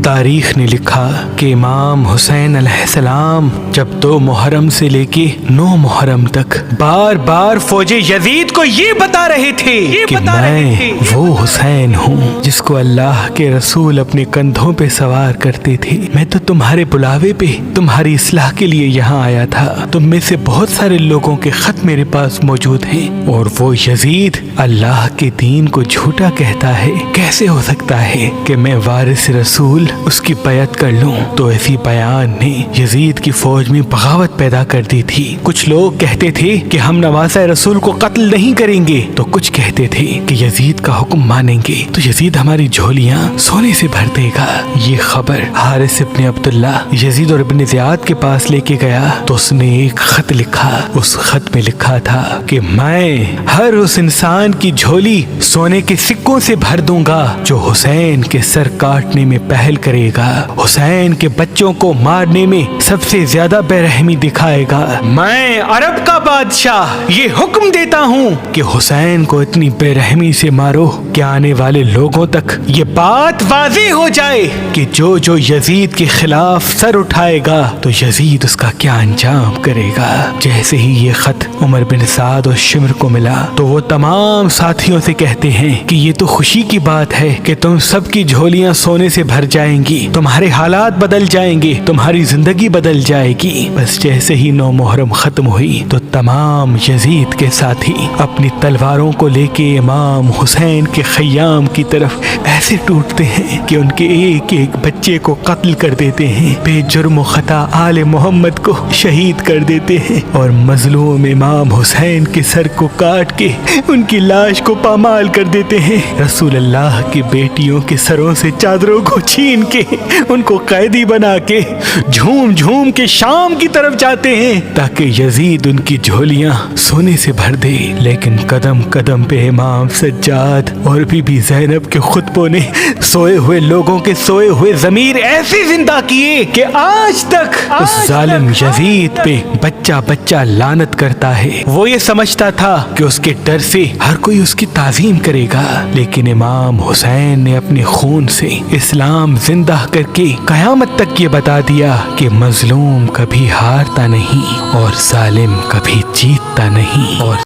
تاریخ نے لکھا کہ امام حسین علیہ السلام جب 2 محرم سے لے کے 9 محرم تک بار بار فوج یزید کو یہ بتا رہے تھے کہ میں وہ حسین ہوں جس کو اللہ کے رسول اپنے کندھوں پہ سوار کرتے تھے۔ میں تو تمہارے بلاوے پہ تمہاری اصلاح کے لیے یہاں آیا تھا۔ تم میں سے بہت سارے لوگوں کے خط میرے پاس موجود ہیں، اور وہ یزید اللہ کے دین کو جھوٹا کہتا ہے۔ کیسے ہو سکتا ہے کہ میں وارث رسول اس کی بیعت کر لوں؟ تو ایسی بیان نے یزید کی فوج میں بغاوت پیدا کر دی تھی۔ کچھ لوگ کہتے تھے کہ ہم نواسہ رسول کو قتل نہیں کریں گے، تو کچھ کہتے تھے کہ یزید کا حکم مانیں گے تو یزید ہماری جھولیاں سونے سے بھر دے گا۔ یہ خبر حارث ابن عبداللہ یزید اور ابن زیاد کے پاس لے کے گیا تو اس نے ایک خط لکھا۔ اس خط میں لکھا تھا کہ میں ہر اس انسان کی جھولی سونے کے سکوں سے بھر دوں گا جو حسین کے سر کاٹنے میں پہل کرے گا، حسین کے بچوں کو مارنے میں سب سے زیادہ بے رحمی دکھائے گا۔ میں عرب کا بادشاہ یہ حکم دیتا ہوں کہ حسین کو اتنی بے رحمی سے مارو کہ آنے والے لوگوں تک یہ بات واضح ہو جائے کہ جو یزید کے خلاف سر اٹھائے گا تو یزید اس کا کیا انجام کرے گا۔ جیسے ہی یہ خط عمر بن سعد اور شمر کو ملا تو وہ تمام ساتھیوں سے کہتے ہیں کہ یہ تو خوشی کی بات ہے کہ تم سب کی جھولیاں سونے سے بھر جائیں گی، تمہارے حالات بدل جائیں گے، تمہاری زندگی بدل جائے گی۔ بس جیسے ہی 9 محرم ختم ہوئی تو تمام یزید کے ساتھی اپنی تلواروں کو لے کے امام حسین کے خیام کی طرف ایسے ٹوٹتے ہیں کہ ان کے ایک ایک بچے کو قتل کر دیتے ہیں، بے جرم و خطا آل محمد کو شہید کر دیتے ہیں، اور مظلوم امام حسین کے سر کو کاٹ کے ان کی لاش کو پامال کر دیتے ہیں۔ رسول اللہ کی بیٹیوں کے سروں سے چادروں کو چھین کے ان کو قیدی بنا کے جھوم جھوم کے شام کی طرف جاتے ہیں تاکہ یزید ان کی جھولیاں سونے سے بھر دے۔ لیکن قدم قدم پہ امام سجاد اور بی بی زینب کے خطبوں نے سوئے ہوئے لوگوں کے سوئے ہوئے ضمیر ایسے زندہ کیے کہ آج تک اس ظالم یزید پہ بچہ بچہ لعنت کرتا ہے۔ وہ یہ سمجھتا تھا کہ اس کے ڈر سے ہر کوئی اس کی تعظیم کرے گا، لیکن امام حسین نے اپنے خون سے اسلام زندہ کر کے قیامت تک یہ بتا دیا کہ مظلوم کبھی ہارتا نہیں اور ظالم کبھی جیتتا نہیں۔ اور